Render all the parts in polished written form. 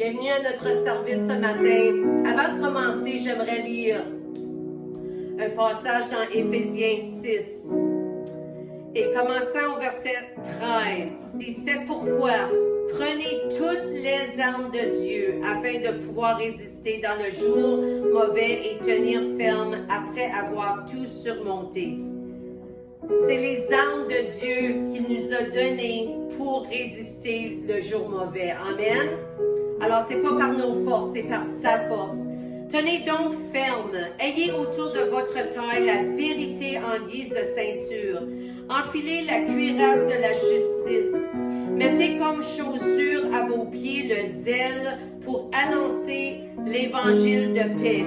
Bienvenue à notre service ce matin. Avant de commencer, j'aimerais lire un passage dans Éphésiens 6. Et commençant au verset 13, il dit, c'est pourquoi prenez toutes les armes de Dieu afin de pouvoir résister dans le jour mauvais et tenir ferme après avoir tout surmonté. C'est les armes de Dieu qu'il nous a données pour résister le jour mauvais. Amen. Alors, c'est pas par nos forces, c'est par sa force. Tenez donc ferme. Ayez autour de votre taille la vérité en guise de ceinture. Enfilez la cuirasse de la justice. Mettez comme chaussure à vos pieds le zèle pour annoncer l'évangile de paix.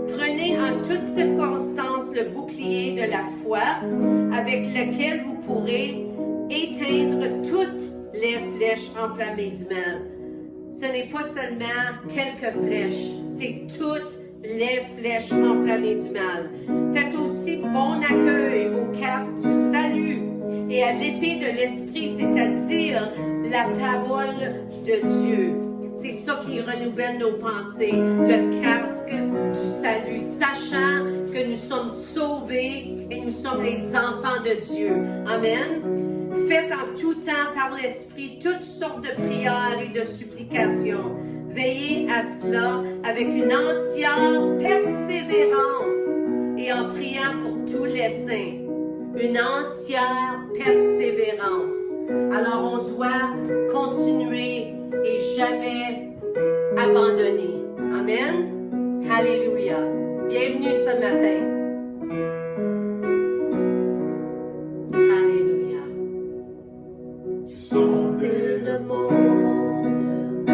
Prenez en toutes circonstances le bouclier de la foi avec lequel vous pourrez éteindre toutes les flèches enflammées du mal. Ce n'est pas seulement quelques flèches, c'est toutes les flèches enflammées du mal. Faites aussi bon accueil au casque du salut et à l'épée de l'esprit, c'est-à-dire la parole de Dieu. C'est ça qui renouvelle nos pensées, le casque du salut, sachant que nous sommes sauvés et nous sommes les enfants de Dieu. Amen. Faites en tout temps par l'Esprit toutes sortes de prières et de supplications. Veillez à cela avec une entière persévérance et en priant pour tous les saints. Une entière persévérance. Alors on doit continuer et jamais abandonner. Amen. Alléluia. Bienvenue ce matin. Alléluia. J'ai sondé le monde,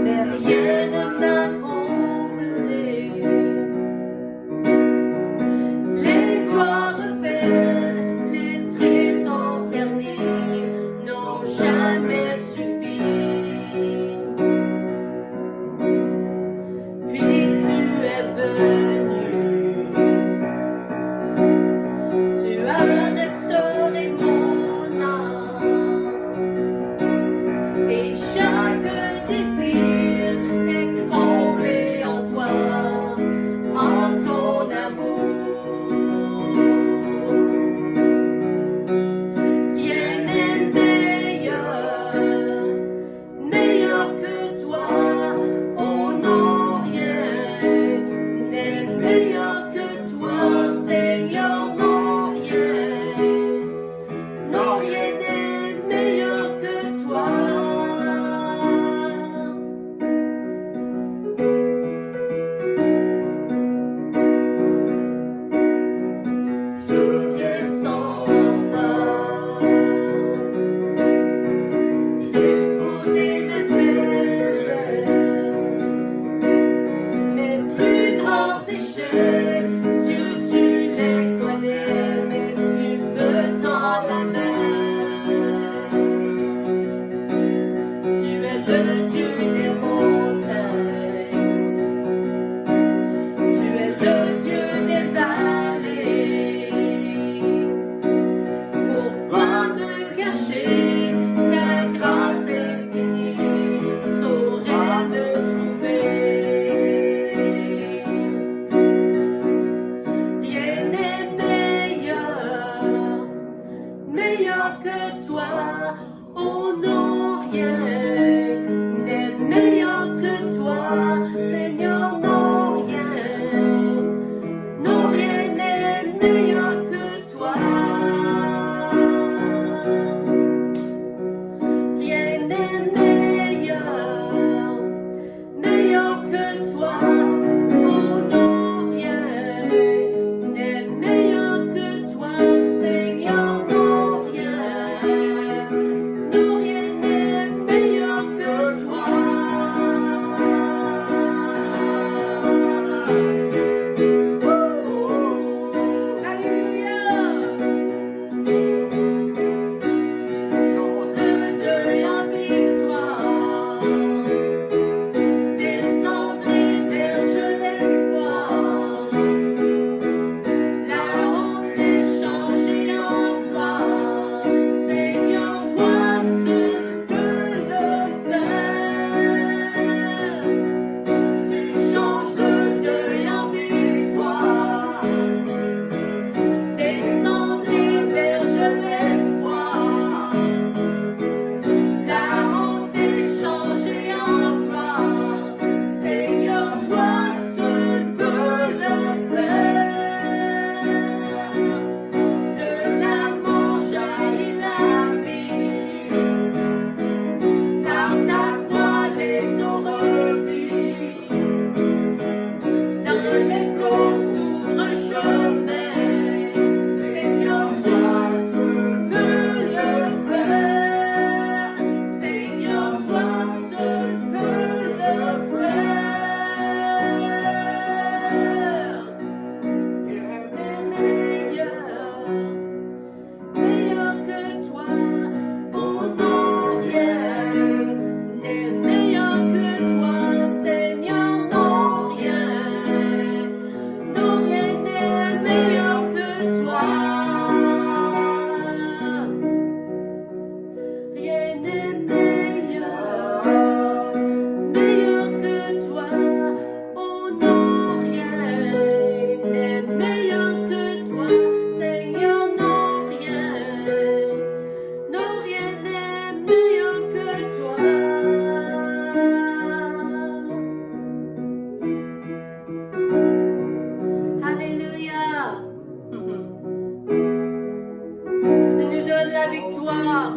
mais rien ne m'a comblé. Les gloires vaines, les trésors ternis n'ont jamais suffi. Puis tu es venu, tu as restauré mon âme, et chaque désir est comblé en toi, en ton amour. Rien n'est meilleur que toi. Oh non, rien n'est meilleur que toi, Seigneur. Non, rien n'est meilleur que toi. Je viens sans peur, t'exposer mes faiblesses, mes plus grands échecs. Dieu, tu les connais, mais tu me tends la main. Tu es le Dieu des montagnes, tu es le Dieu des vallées. Pourquoi me cacher? Ta grâce infinie saurait me trouver. Rien n'est meilleur que toi. Oh non, rien n'est meilleur que toi, Seigneur. Non, rien n'est meilleur que toi. Rien n'est meilleur que toi. Oh non, rien n'est meilleur que toi, Seigneur. Non, rien n'est meilleur que toi. Alléluia. Change le deuil en victoire, descendre et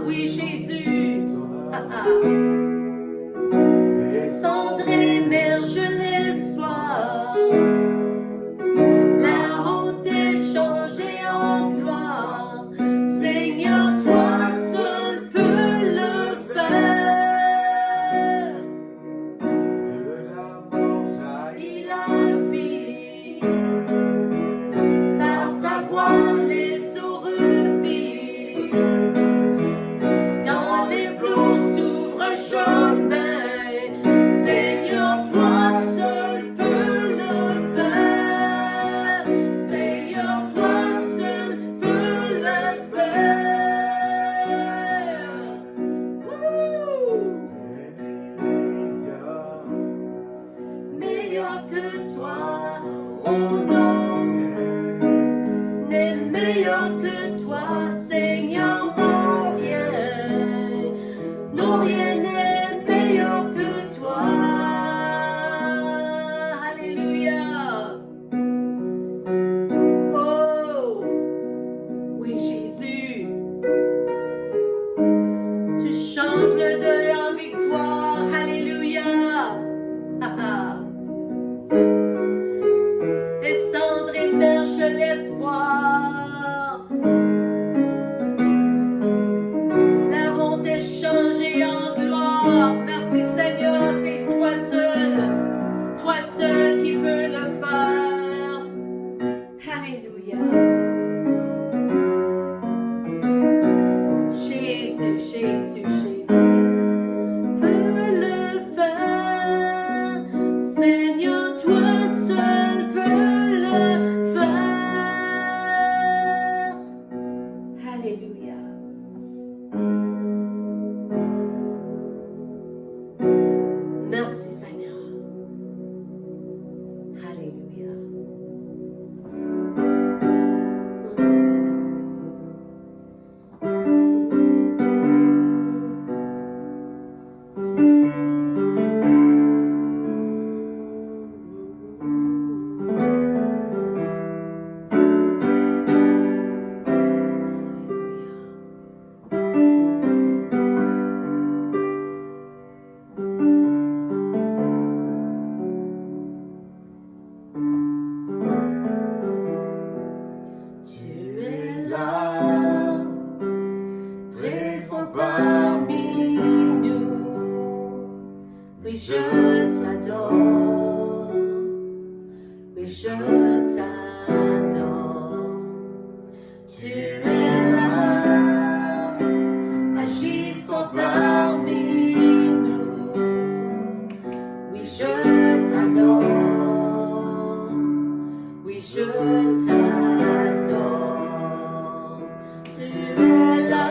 oui, Jésus. Descendre émerge l'espoir. La honte est changée en gloire. Seigneur, toi seul peux le faire. De la mort jaillit la vie. Par ta voix, les eaux revivent. Dans les flots s'ouvre un chemin. Seigneur, toi seul peux le faire. Seigneur, toi seul peux le faire. Meilleur que toi, oh non, n'est meilleur que toi, Seigneur, non rien n'est meilleur que toi. Alléluia. Oh, oui, Jésus, tu changes le deuil en victoire. Alléluia. Descendre émerge l'espoir. La honte est changée en gloire. Merci Seigneur, c'est toi seul qui peux le faire. Alléluia. Jésus, Jésus, Jésus peut le faire. Seigneur, toi seul peux le faire. Alléluia. Merci Seigneur. Alléluia. Tu es là, présent parmi nous. Oui, je t'adore. Oui, je t'adore. Tu es là, agissant parmi nous. Oui, je t'adore. Oui, je t'adore. Tu es là,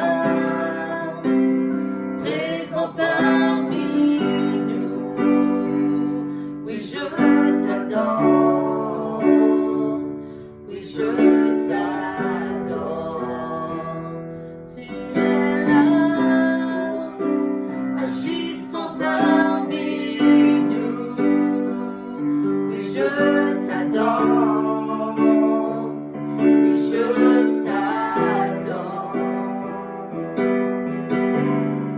présent parmi nous. Oui, je t'adore. Oui, je t'adore. Tu es là, agissant parmi nous. Oui, je t'adore. Oui, je t'adore.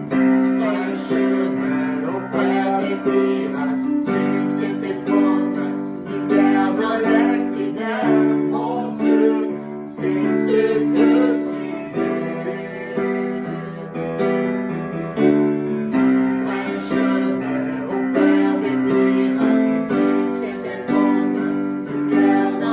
Tu fais un chemin au Père des miracles. Tu tiens tes promesses, lumière dans les ténèbres. Mon Dieu, c'est ce que tu es. Tu fais un chemin au Père des miracles. Tu tiens tes promesses, lumière dans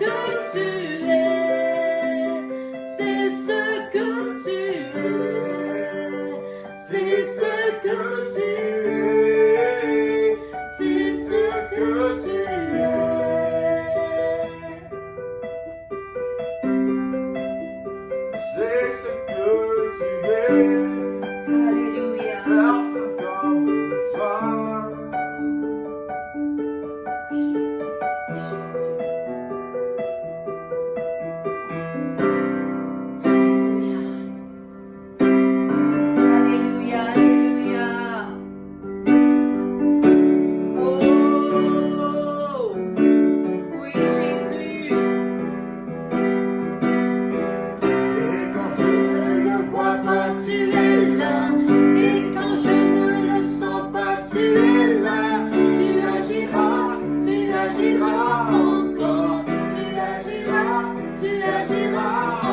que tu es. C'est ce que tu es. C'est ce que tu es. C'est ce que tu es. C'est ce que tu es. Alléluia. Personne comme toi. Jésus, Jésus. Alléluia. Alléluia, Alléluia. Oh, oui, Jésus. Et quand je ne le vois pas, tu es là. Et quand je ne le sens pas, tu es là. Tu agiras, tu agiras encore. Tu agiras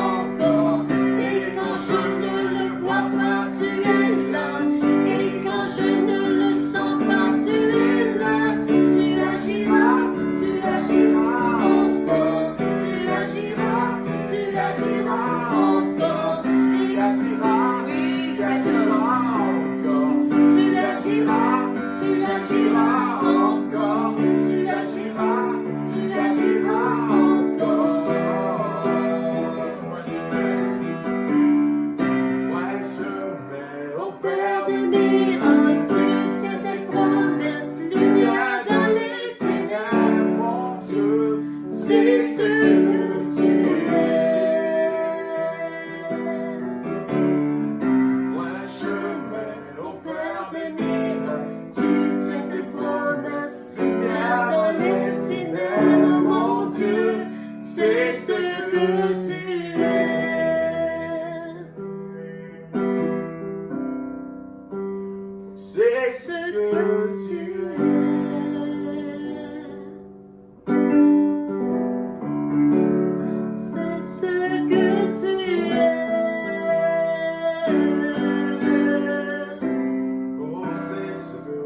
encore. Et quand je ne le vois pas, tu es là. Et quand je ne le sens pas, tu es là. Tu agiras encore. Tu agiras encore. Tu agiras, Oui, tu Seigneur. agiras encore. Tu agiras Encore. Tu agiras encore. Tu vois un chemin au Père des miracles, tu tiens tes promesses, lumière dans les ténèbres, mon Dieu. c'est ce que tu es. Tu vois un chemin au Père Père des miracles, tu tiens tes promesses, lumière dans les ténèbres, mon Dieu, c'est ce que tu es. C'est ce que tu es. C'est ce que tu es. Oh, c'est ce que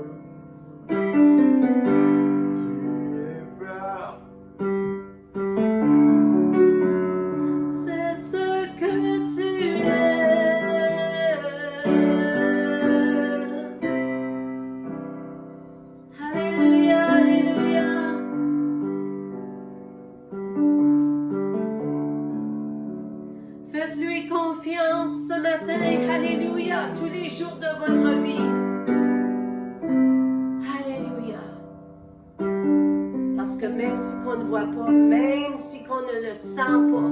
tu es, Père. C'est ce que tu es. Alléluia, Alléluia. Faites-lui confiance ce matin, Alléluia, tous les jours de votre vie. Alléluia. Parce que même si qu'on ne voit pas, même si qu'on ne le sent pas,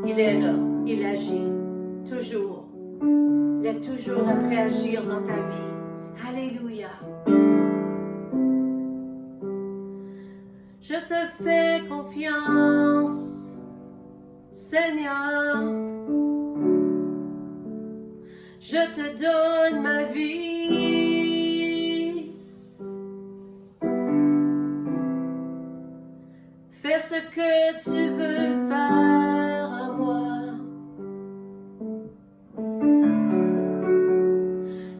il est là, il agit, toujours. Il est toujours après agir dans ta vie. Alléluia. Je te fais confiance, Seigneur. Je te donne ma vie. Fais ce que tu veux faire en moi.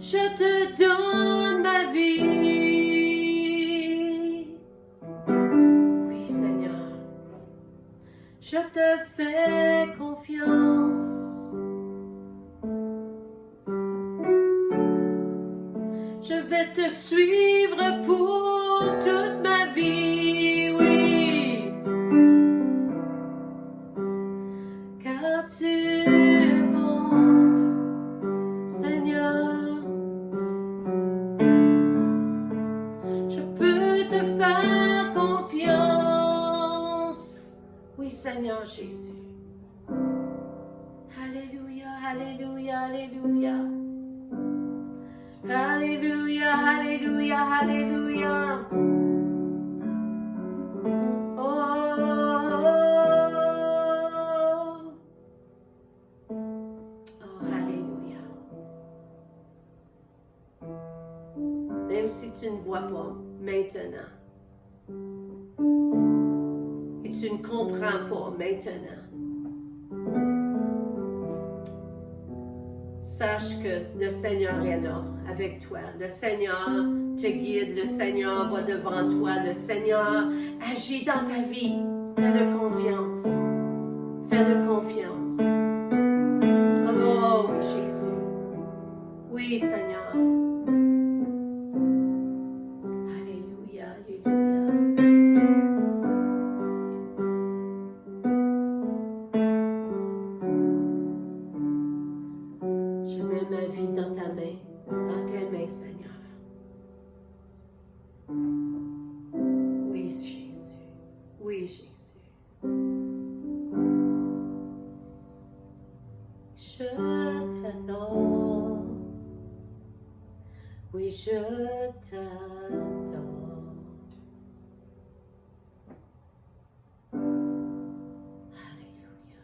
Je te donne ma vie. Oui, Seigneur. Je te fais confiance. Je vais te suivre pour toute ma vie, oui. Car tu es bon, Seigneur. Je peux te faire confiance. Oui, Seigneur Jésus. Alléluia, Alléluia, Alléluia. Alléluia, Alléluia, Alléluia. Oh, Alléluia. Même si tu ne vois pas maintenant, et tu ne comprends pas maintenant, sache que le Seigneur est là avec toi. Le Seigneur te guide, le Seigneur va devant toi, le Seigneur agit dans ta vie. Fais-le confiance. Je t'adore. Oui, je t'adore. Alléluia.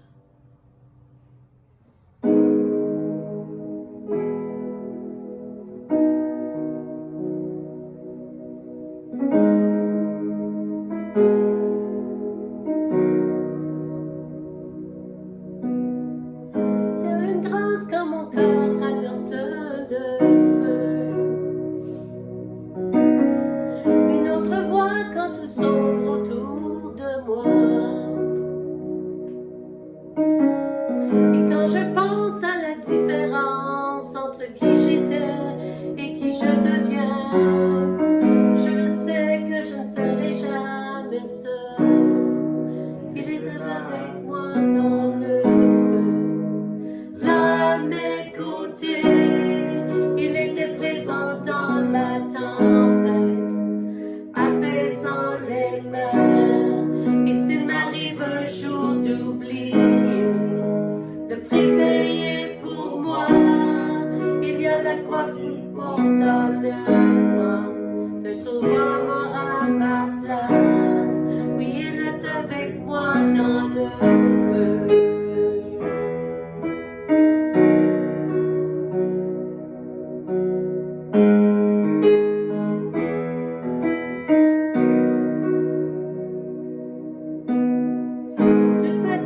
Il y a une grâce quand mon cœur traverse le feu. Une autre voix quand tout sombre autour de moi. Et quand je pense à la différence entre qui j'étais et qui je deviens, je sais que je ne serai jamais seul. Il était avec moi dans le feu, là à mes côtés. Il était présent dans la tempête, apaisant les mers. Et s'il m'arrive un jour d'oublier le prix payé pour moi, il y a la croix qui porte dans le croix, le sauveur à ma place. Oui, il est avec moi dans le feu. Toute ma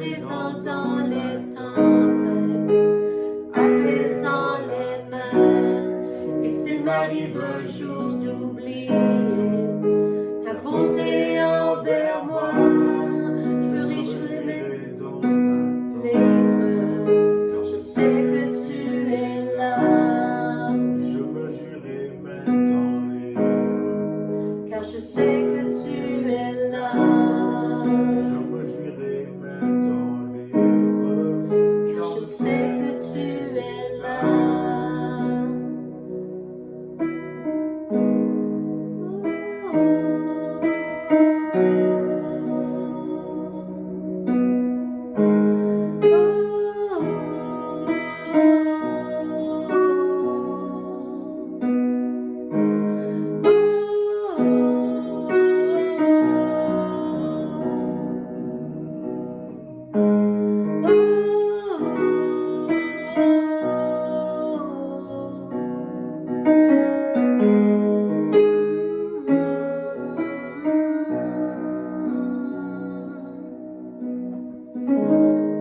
brisant dans les tempêtes, apaisant les mers. Et s'il m'arrive un jour d'oublier ta bonté envers moi, je me réjouirai dans ma l'épreuve, car je sais que tu es là. Je me jurais même dans les Car je sais que tu es là. Je me jurais même dans les Car je sais que tu es là.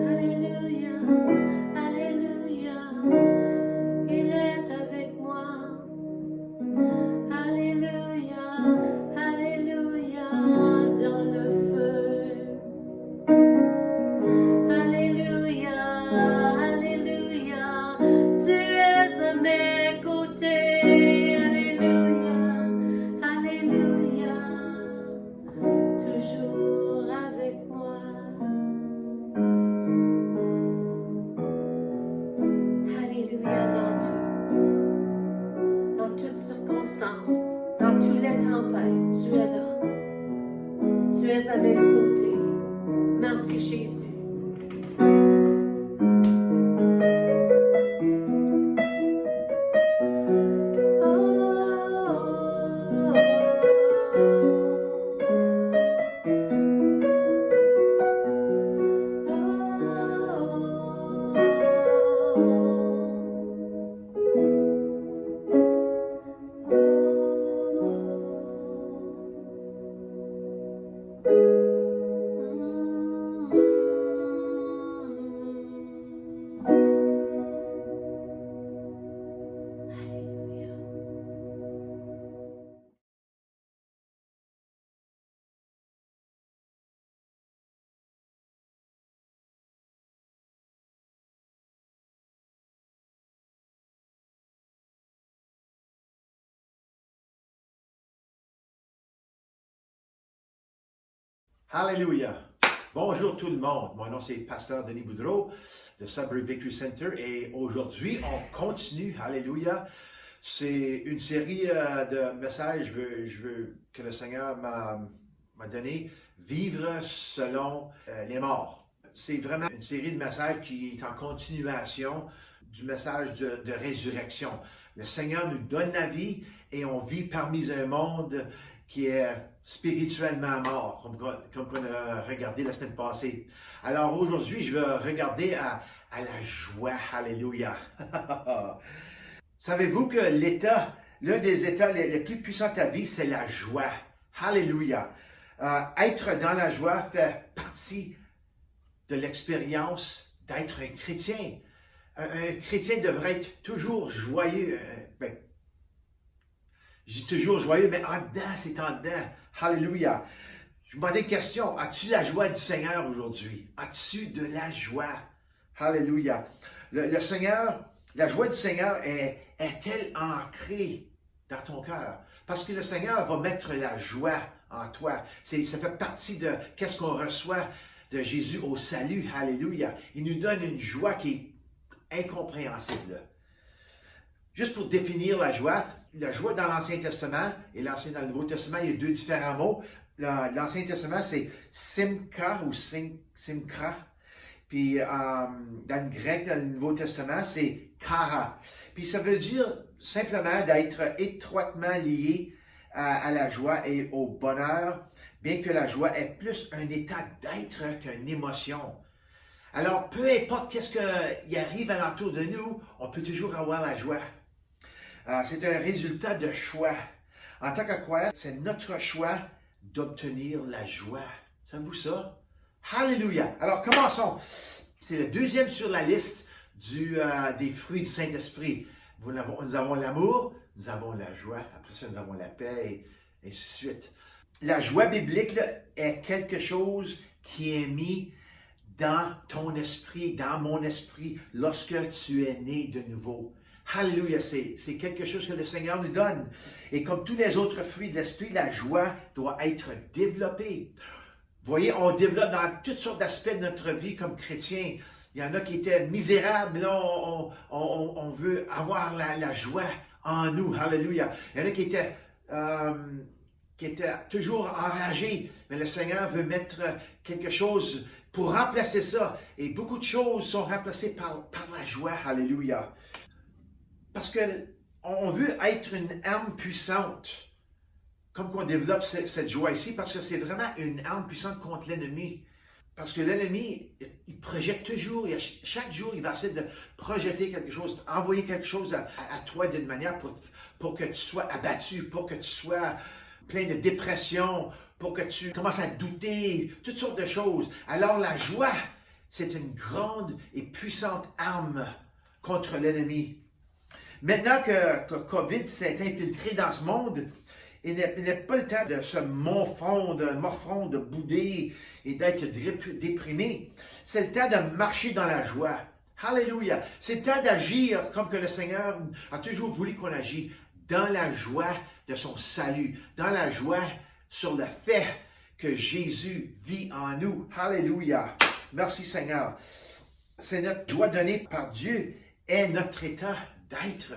Alléluia, Alléluia, il est avec moi. Alléluia, Alléluia, dans le feu. Alléluia, Alléluia, tu es à mes côtés. Alléluia, Alléluia, toujours avec moi. Alléluia, dans toutes circonstances, dans toutes les tempêtes, tu es là. Tu es à mes côtés. Merci Jésus. Alléluia! Bonjour tout le monde, mon nom c'est Pasteur Denis Boudreau de Sudbury Victory Center et aujourd'hui on continue, Alléluia, c'est une série de messages je veux que le Seigneur m'a donné, vivre selon les morts. C'est vraiment une série de messages qui est en continuation du message de résurrection. Le Seigneur nous donne la vie et on vit parmi un monde qui est spirituellement mort, comme on a regardé la semaine passée. Alors aujourd'hui, je vais regarder à la joie. Alléluia. Savez-vous que l'un des états les plus puissants de ta vie, c'est la joie. Alléluia. Être dans la joie fait partie de l'expérience d'être un chrétien. Un chrétien devrait être toujours joyeux. Je dis toujours joyeux, mais en dedans, c'est en dedans. Alléluia. Je me demandais une question. As-tu la joie du Seigneur aujourd'hui? As-tu de la joie? Alléluia. Le Seigneur, la joie du Seigneur est-elle ancrée dans ton cœur? Parce que le Seigneur va mettre la joie en toi. Ça fait partie de qu'est-ce qu'on reçoit de Jésus au salut. Alléluia. Il nous donne une joie qui est incompréhensible. Juste pour définir la joie dans l'Ancien Testament et dans le Nouveau Testament, il y a deux différents mots. L'Ancien Testament, c'est simka ou simkra. Puis dans le grec, dans le Nouveau Testament, c'est kara. Puis ça veut dire simplement d'être étroitement lié à la joie et au bonheur, bien que la joie est plus un état d'être qu'une émotion. Alors, peu importe qu'est-ce qui arrive alentour de nous, on peut toujours avoir la joie. C'est un résultat de choix. En tant que croyant, c'est notre choix d'obtenir la joie. Savez-vous ça? Alléluia. Alors, commençons. C'est le deuxième sur la liste des fruits du Saint-Esprit. Nous avons l'amour, nous avons la joie, après ça, nous avons la paix, et ainsi de suite. La joie biblique là, est quelque chose qui est mis dans ton esprit, dans mon esprit, lorsque tu es né de nouveau. Alléluia, c'est quelque chose que le Seigneur nous donne. Et comme tous les autres fruits de l'esprit, la joie doit être développée. Vous voyez, on développe dans toutes sortes d'aspects de notre vie comme chrétiens. Il y en a qui étaient misérables, là, on veut avoir la joie en nous. Alléluia. Il y en a qui étaient toujours enragés, mais le Seigneur veut mettre quelque chose pour remplacer ça. Et beaucoup de choses sont remplacées par la joie. Alléluia. Parce qu'on veut être une âme puissante. Comme qu'on développe cette joie ici, parce que c'est vraiment une arme puissante contre l'ennemi. Parce que l'ennemi, il projette toujours, et chaque jour, il va essayer de projeter quelque chose, envoyer quelque chose à toi d'une manière pour que tu sois abattu, pour que tu sois plein de dépression, pour que tu commences à douter, toutes sortes de choses. Alors la joie, c'est une grande et puissante arme contre l'ennemi. Maintenant que COVID s'est infiltré dans ce monde, il n'est pas le temps de se morfondre, de bouder et d'être déprimé. C'est le temps de marcher dans la joie. Alléluia. C'est le temps d'agir comme que le Seigneur a toujours voulu qu'on agisse, dans la joie de son salut, dans la joie sur le fait que Jésus vit en nous. Alléluia. Merci Seigneur. C'est notre joie donnée par Dieu est notre état d'être.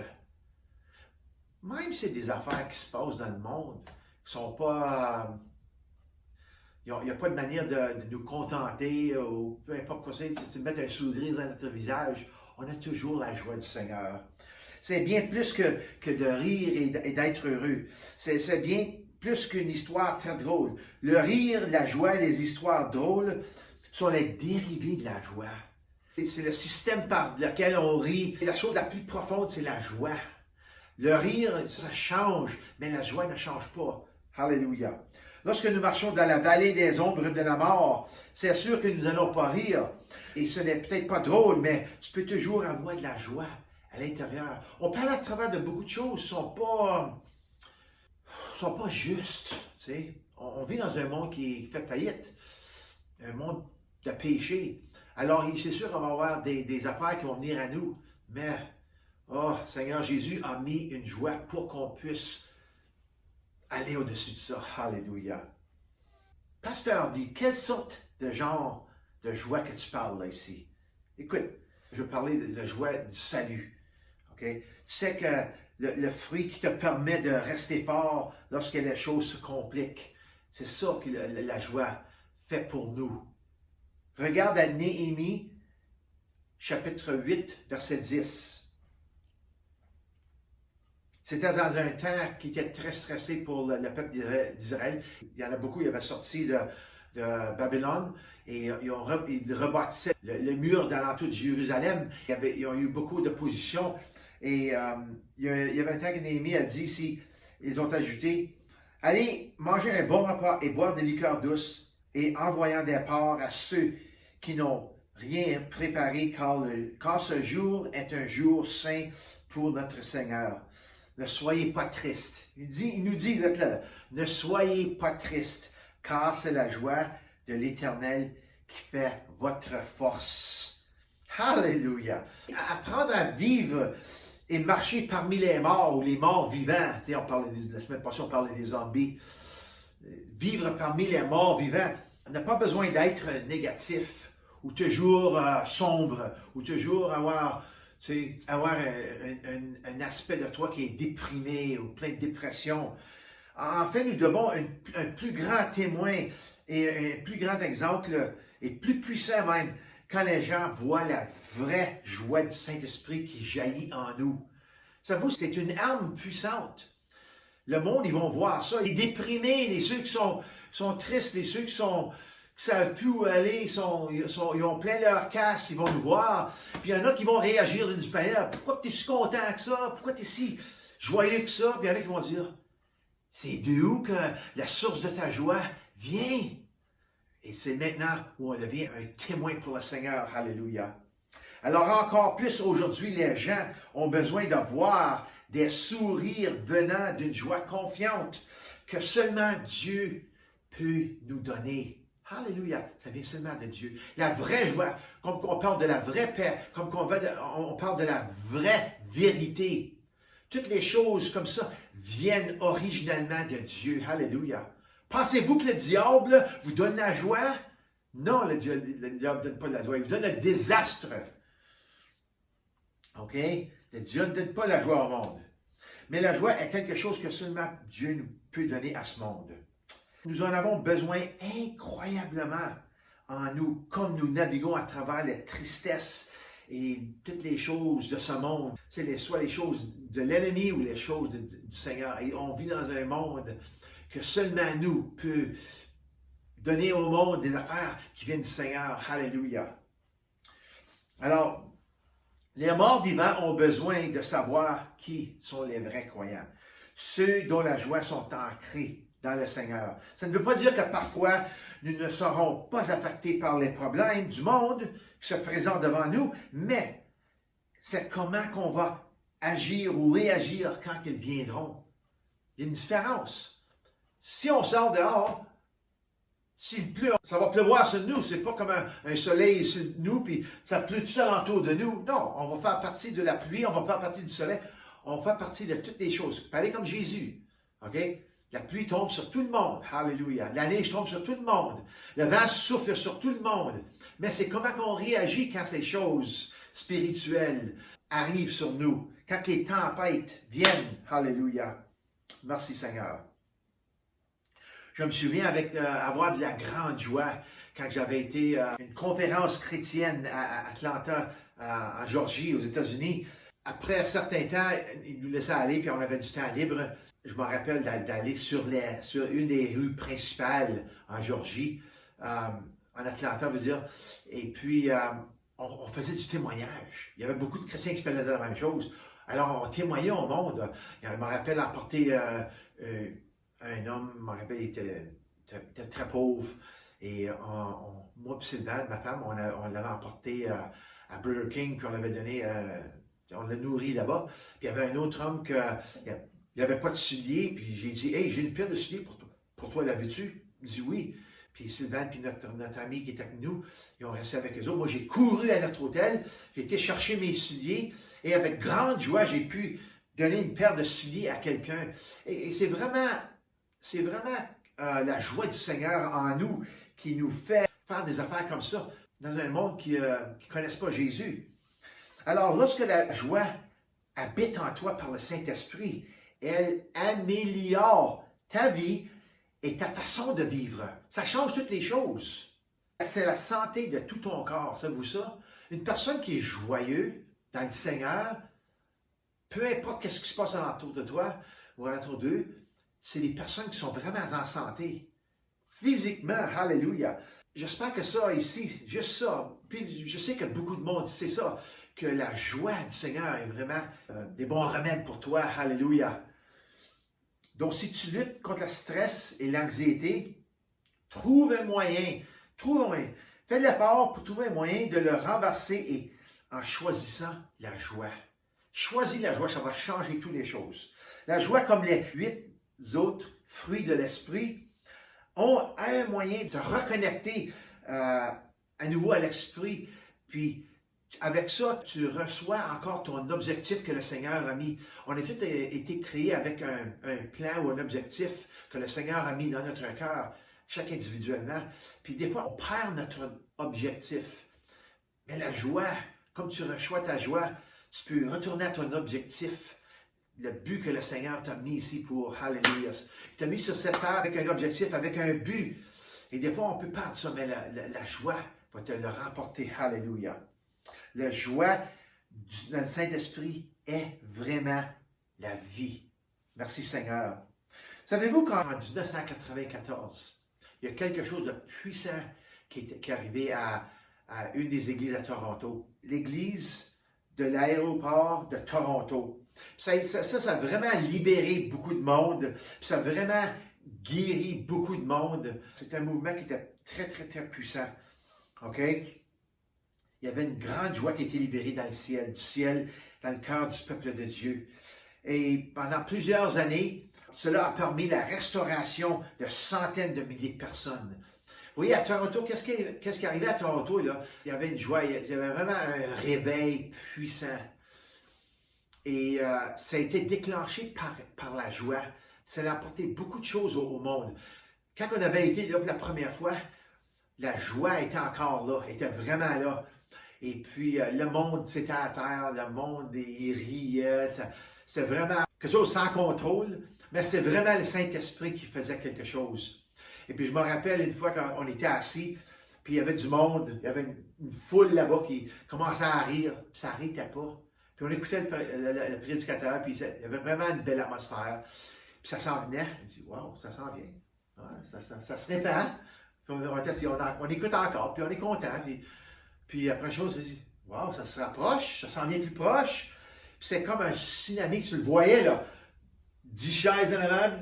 Même si c'est des affaires qui se passent dans le monde, qui sont pas... Il n'y a pas de manière de nous contenter, ou peu importe quoi c'est de mettre un sourire dans notre visage, on a toujours la joie du Seigneur. C'est bien plus que de rire et d'être heureux. C'est bien plus qu'une histoire très drôle. Le rire, la joie, les histoires drôles sont les dérivés de la joie. C'est le système par lequel on rit. La chose la plus profonde, c'est la joie. Le rire, ça change, mais la joie ne change pas. Alléluia. Lorsque nous marchons dans la vallée des ombres de la mort, c'est sûr que nous n'allons pas rire. Et ce n'est peut-être pas drôle, mais tu peux toujours avoir de la joie à l'intérieur. On parle à travers de beaucoup de choses qui ne sont pas justes. Tu sais. On vit dans un monde qui fait faillite, un monde de péché. Alors, c'est sûr qu'on va avoir des affaires qui vont venir à nous, mais... Oh, Seigneur Jésus a mis une joie pour qu'on puisse aller au-dessus de ça. Alléluia. Pasteur dit, quelle sorte de genre de joie que tu parles là ici? Écoute, je veux parler de la joie du salut. Okay? Tu sais que le fruit qui te permet de rester fort lorsque les choses se compliquent, c'est ça que la joie fait pour nous. Regarde à Néhémie, chapitre 8, verset 10. C'était dans un temps qui était très stressé pour le peuple d'Israël. Il y en a beaucoup, ils avaient sorti de Babylone et ils rebâtissaient le mur d'alentour de Jérusalem. Ils ont eu beaucoup d'opposition. Et il y avait un temps que Néhémie a dit ici, ils ont ajouté, « Allez manger un bon repas et boire des liqueurs douces et envoyant des porcs à ceux qui n'ont rien préparé, car ce jour est un jour saint pour notre Seigneur. » Ne soyez pas tristes. Il nous dit, là, ne soyez pas tristes, car c'est la joie de l'Éternel qui fait votre force. Alléluia. Apprendre à vivre et marcher parmi les morts ou les morts vivants. Tu sais, la semaine passée, on parlait des zombies. Vivre parmi les morts vivants. On n'a pas besoin d'être négatif ou toujours sombre ou toujours avoir un aspect de toi qui est déprimé ou plein de dépression. En fait, nous devons un plus grand témoin et un plus grand exemple et plus puissant même quand les gens voient la vraie joie du Saint-Esprit qui jaillit en nous. Savez-vous, c'est une arme puissante. Le monde, ils vont voir ça. Les déprimés, les ceux qui sont tristes, les ceux qui savent plus où aller, ils ont plein leur casse, ils vont nous voir. Puis il y en a qui vont réagir d'une manière. Pourquoi tu es si content que ça? Pourquoi tu es si joyeux que ça? Puis il y en a qui vont dire, c'est de où que la source de ta joie vient? Et c'est maintenant où on devient un témoin pour le Seigneur. Alléluia. Alors encore plus aujourd'hui, les gens ont besoin de voir des sourires venant d'une joie confiante que seulement Dieu peut nous donner. Alléluia, ça vient seulement de Dieu. La vraie joie, comme on parle de la vraie paix, comme on parle de la vraie vérité. Toutes les choses comme ça viennent originellement de Dieu. Alléluia. Pensez-vous que le diable vous donne la joie? Non, le diable ne donne pas la joie, il vous donne le désastre. OK? Le diable ne donne pas la joie au monde. Mais la joie est quelque chose que seulement Dieu nous peut donner à ce monde. Nous en avons besoin incroyablement en nous, comme nous naviguons à travers les tristesses et toutes les choses de ce monde. C'est soit les choses de l'ennemi ou les choses du Seigneur. Et on vit dans un monde que seulement nous peut donner au monde des affaires qui viennent du Seigneur. Alléluia. Alors, les morts vivants ont besoin de savoir qui sont les vrais croyants. Ceux dont la joie sont ancrés dans le Seigneur. Ça ne veut pas dire que parfois, nous ne serons pas affectés par les problèmes du monde qui se présentent devant nous, mais c'est comment qu'on va agir ou réagir quand ils viendront. Il y a une différence. Si on sort dehors, s'il pleut, ça va pleuvoir sur nous. C'est pas comme un soleil sur nous, puis ça pleut tout alentour de nous. Non, on va faire partie de la pluie, on va faire partie du soleil, on va faire partie de toutes les choses. Pareil comme Jésus. OK? La pluie tombe sur tout le monde. Alléluia. La neige tombe sur tout le monde. Le vent souffle sur tout le monde. Mais c'est comment on réagit quand ces choses spirituelles arrivent sur nous. Quand les tempêtes viennent. Alléluia. Merci Seigneur. Je me souviens avoir de la grande joie quand j'avais été à une conférence chrétienne à Atlanta, en Georgie, aux États-Unis. Après un certain temps, ils nous laissaient aller, puis on avait du temps libre. Je me rappelle d'aller sur une des rues principales en Georgie, en Atlanta, veut dire. Et puis, on faisait du témoignage. Il y avait beaucoup de chrétiens qui faisaient la même chose. Alors, on témoignait au monde. Je me rappelle emporter un homme, je me rappelle, il était très pauvre. Et moi et Sylvain, ma femme, on l'avait emporté à Burger King, puis on l'avait donné, on l'a nourri là-bas. Puis il y avait un autre homme il n'y avait pas de souliers, puis j'ai dit « Hey, j'ai une paire de souliers pour toi, l'avais-tu? » Il dit « Oui. » Puis Sylvain, puis notre ami qui était avec nous, ils ont resté avec eux autres. Moi, j'ai couru à notre hôtel, j'ai été chercher mes souliers, et avec grande joie, j'ai pu donner une paire de souliers à quelqu'un. Et c'est vraiment la joie du Seigneur en nous qui nous fait faire des affaires comme ça dans un monde qui ne connaisse pas Jésus. Alors, lorsque la joie habite en toi par le Saint-Esprit, elle améliore ta vie et ta façon de vivre. Ça change toutes les choses. C'est la santé de tout ton corps, savez-vous ça? Une personne qui est joyeuse dans le Seigneur, peu importe ce qui se passe alentour de toi ou alentour d'eux, c'est des personnes qui sont vraiment en santé. Physiquement, alléluia. J'espère que ça ici, juste ça, puis je sais que beaucoup de monde sait ça, que la joie du Seigneur est vraiment des bons remèdes pour toi, alléluia. Donc, si tu luttes contre le stress et l'anxiété, trouve un moyen, fais l'effort pour trouver un moyen de le renverser et en choisissant la joie. Choisis la joie, ça va changer toutes les choses. La joie, comme les 8 autres fruits de l'esprit, ont un moyen de te reconnecter à nouveau à l'esprit, puis avec ça, tu reçois encore ton objectif que le Seigneur a mis. On a tous été créés avec un plan ou un objectif que le Seigneur a mis dans notre cœur, chaque individuellement. Puis des fois, on perd notre objectif. Mais la joie, comme tu reçois ta joie, tu peux retourner à ton objectif. Le but que le Seigneur t'a mis ici pour, alléluia. Il t'a mis sur cette terre avec un objectif, avec un but. Et des fois, on peut perdre ça, mais la joie va te le remporter, alléluia. La joie dans le Saint-Esprit est vraiment la vie. Merci Seigneur. Savez-vous qu'en 1994, il y a quelque chose de puissant qui est arrivé à une des églises à Toronto, l'église de l'aéroport de Toronto. Ça a vraiment libéré beaucoup de monde, ça a vraiment guéri beaucoup de monde. C'est un mouvement qui était très, très, très puissant. OK? Il y avait une grande joie qui était libérée dans le ciel, du ciel, dans le cœur du peuple de Dieu. Et pendant plusieurs années, cela a permis la restauration de centaines de milliers de personnes. Vous voyez, à Toronto, qu'est-ce qui arrivait à Toronto, là? Il y avait une joie, il y avait vraiment un réveil puissant. Et ça a été déclenché par la joie. Ça a apporté beaucoup de choses au monde. Quand on avait été là pour la première fois, la joie était encore là, était vraiment là. Et puis, le monde s'était à terre, le monde, il riait. C'était vraiment quelque chose sans contrôle, mais c'est vraiment le Saint-Esprit qui faisait quelque chose. Et puis, je me rappelle une fois quand on était assis, puis il y avait du monde, il y avait une foule là-bas qui commençait à rire, puis ça n'arrêtait pas. Puis on écoutait le prédicateur, puis il y avait vraiment une belle atmosphère. Puis ça s'en venait. On dit, wow, ça s'en vient. Ouais, ça se répand. Puis on écoute encore, puis on est content. Puis après chose, on dit, wow, ça se rapproche, ça s'en vient plus proche. Puis c'est comme un tsunami, tu le voyais là. 10 chaises en avant.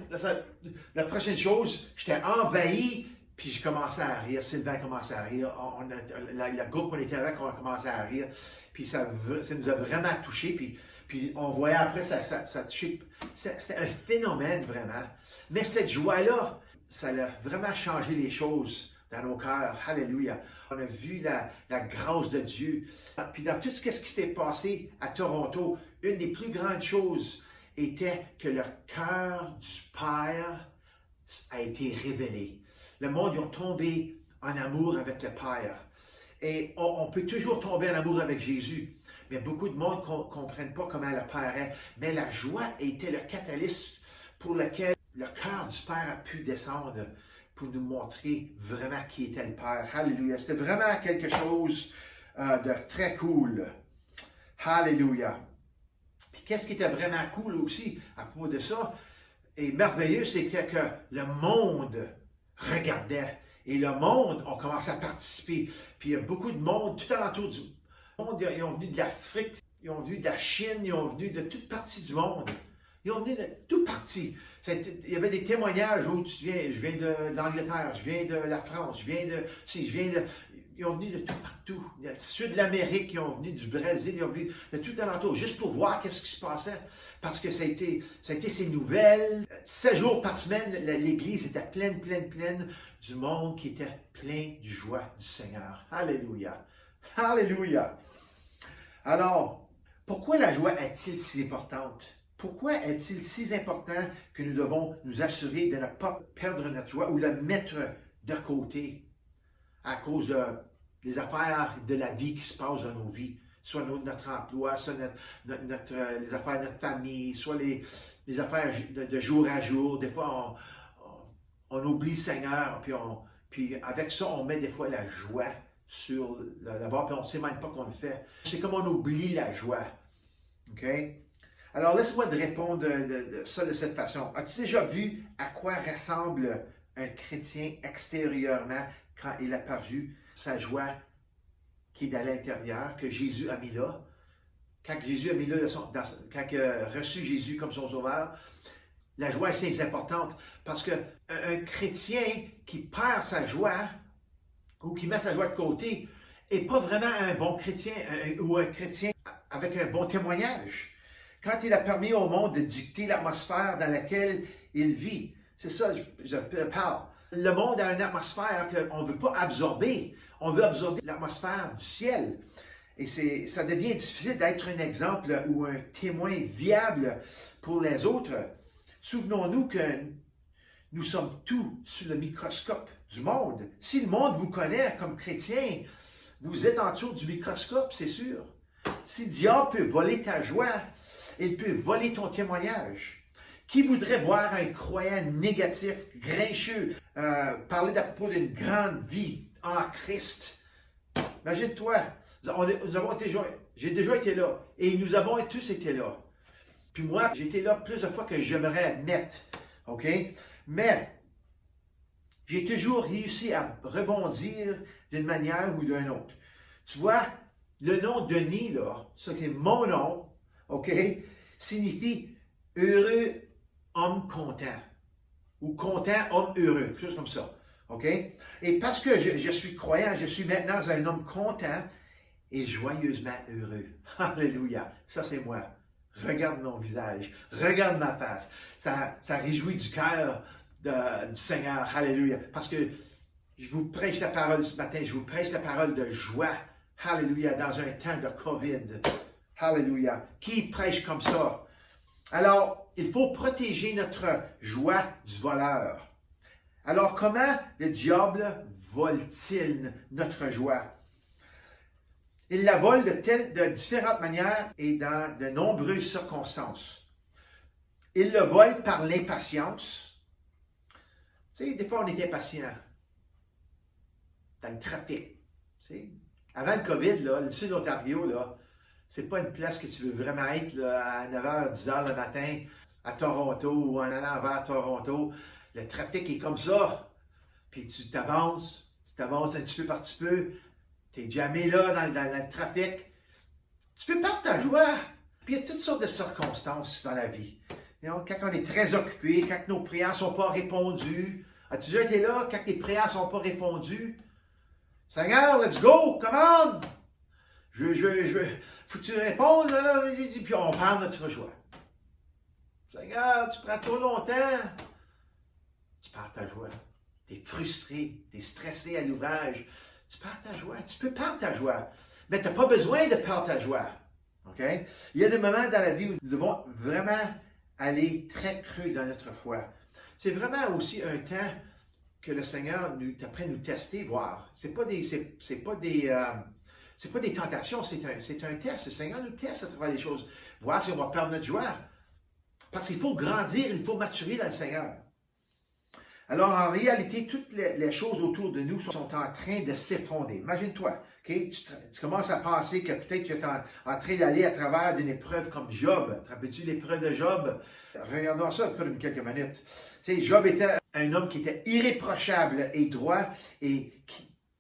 La prochaine chose, j'étais envahi, puis je commençais à rire. Sylvain commençait à rire. Le groupe qu'on était avec, on a commencé à rire. Puis ça nous a vraiment touchés. Puis on voyait après, ça touchait. C'était un phénomène vraiment. Mais cette joie-là, ça a vraiment changé les choses dans nos cœurs. Alléluia. On a vu la grâce de Dieu. Puis dans tout ce qui s'est passé à Toronto, une des plus grandes choses était que le cœur du Père a été révélé. Le monde, ils ont tombé en amour avec le Père. Et on peut toujours tomber en amour avec Jésus. Mais beaucoup de monde ne comprennent pas comment le Père est. Mais la joie était le catalyste pour lequel le cœur du Père a pu descendre pour nous montrer vraiment qui était le Père. Alléluia. C'était vraiment quelque chose de très cool. Alléluia. Puis qu'est-ce qui était vraiment cool aussi à propos de ça et merveilleux, c'était que le monde regardait. Et le monde a commencé à participer. Puis il y a beaucoup de monde tout alentour du monde. Ils ont venu de l'Afrique, ils ont venu de la Chine, ils ont venu de toutes parties du monde. Ils ont venu de toutes parties. Il y avait des témoignages où je viens de l'Angleterre, je viens de la France, ils ont venu de tout partout. Du sud de l'Amérique, ils ont venu du Brésil, ils ont venu de tout alentour, juste pour voir qu'est-ce qui se passait. Parce que ça a été ces nouvelles. 7 jours par semaine, l'Église était pleine du monde qui était plein de joie du Seigneur. Alléluia. Alléluia. Alors, pourquoi la joie est-il si importante? Pourquoi est-il si important que nous devons nous assurer de ne pas perdre notre joie ou la mettre de côté à cause des affaires de la vie qui se passent dans nos vies? Soit notre emploi, soit les affaires de notre famille, soit les affaires de jour à jour. Des fois, on oublie le Seigneur, puis avec ça, on met des fois la joie sur la barre, puis on ne sait même pas qu'on le fait. C'est comme on oublie la joie. OK? Alors, laisse-moi te répondre de cette façon. As-tu déjà vu à quoi ressemble un chrétien extérieurement quand il a perdu sa joie qui est à l'intérieur, que Jésus a mis là? Quand Jésus a mis là, quand il a reçu Jésus comme son sauveur, la joie est si importante parce qu'un chrétien qui perd sa joie ou qui met sa joie de côté n'est pas vraiment un bon chrétien ou un chrétien avec un bon témoignage. Quand il a permis au monde de dicter l'atmosphère dans laquelle il vit. C'est ça, je parle. Le monde a une atmosphère qu'on ne veut pas absorber. On veut absorber l'atmosphère du ciel. Et ça devient difficile d'être un exemple ou un témoin viable pour les autres. Souvenons-nous que nous sommes tous sous le microscope du monde. Si le monde vous connaît comme chrétien, vous êtes en dessous du microscope, c'est sûr. Si le diable peut voler ta joie, il peut voler ton témoignage. Qui voudrait voir un croyant négatif, grincheux, parler à propos d'une grande vie en Christ? Imagine-toi, j'ai déjà été là, et nous avons tous été là. Puis moi, j'ai été là plus de fois que j'aimerais admettre, OK? Mais j'ai toujours réussi à rebondir d'une manière ou d'une autre. Tu vois, le nom Denis, là, ça c'est mon nom, OK, signifie heureux homme content ou content homme heureux, quelque chose comme ça. OK? Et parce que je suis croyant, je suis maintenant un homme content et joyeusement heureux. Alléluia. Ça, c'est moi. Regarde mon visage. Regarde ma face. Ça réjouit du cœur du Seigneur. Alléluia. Parce que je vous prêche la parole ce matin. Je vous prêche la parole de joie. Alléluia. Dans un temps de COVID. Alléluia. Qui prêche comme ça? Alors, il faut protéger notre joie du voleur. Alors, comment le diable vole-t-il notre joie? Il la vole de différentes manières et dans de nombreuses circonstances. Il le vole par l'impatience. Tu sais, des fois, on est impatient dans le trafic. Tu sais. Avant le COVID, là, le sud de l'Ontario, là, c'est pas une place que tu veux vraiment être là, à 9h, 10h le matin à Toronto ou en allant vers Toronto. Le trafic est comme ça. Puis tu t'avances un petit peu par petit peu. Tu es jamais là dans le trafic. Tu peux perdre ta joie. Puis il y a toutes sortes de circonstances dans la vie. Quand on est très occupé, quand nos prières ne sont pas répondues. As-tu déjà été là quand tes prières ne sont pas répondues? Seigneur, let's go, come on! Faut que tu répondes, là, puis on perd notre joie. Seigneur, tu prends trop longtemps. Tu perds ta joie. Tu es frustré, tu es stressé à l'ouvrage. Tu perds ta joie. Tu peux perdre ta joie. Mais tu n'as pas besoin de perdre ta joie. OK? Il y a des moments dans la vie où nous devons vraiment aller très creux dans notre foi. C'est vraiment aussi un temps que le Seigneur après nous tester, voir. C'est pas des tentations, c'est un test. Le Seigneur nous teste à travers les choses. Voir si on va perdre notre joie. Parce qu'il faut grandir, il faut maturer dans le Seigneur. Alors, en réalité, toutes les choses autour de nous sont en train de s'effondrer. Imagine-toi, okay? Tu commences à penser que peut-être tu es en train d'aller à travers une épreuve comme Job. Te rappelles-tu l'épreuve de Job? Regardons ça pour quelques minutes. Tu sais, Job était un homme qui était irréprochable et droit et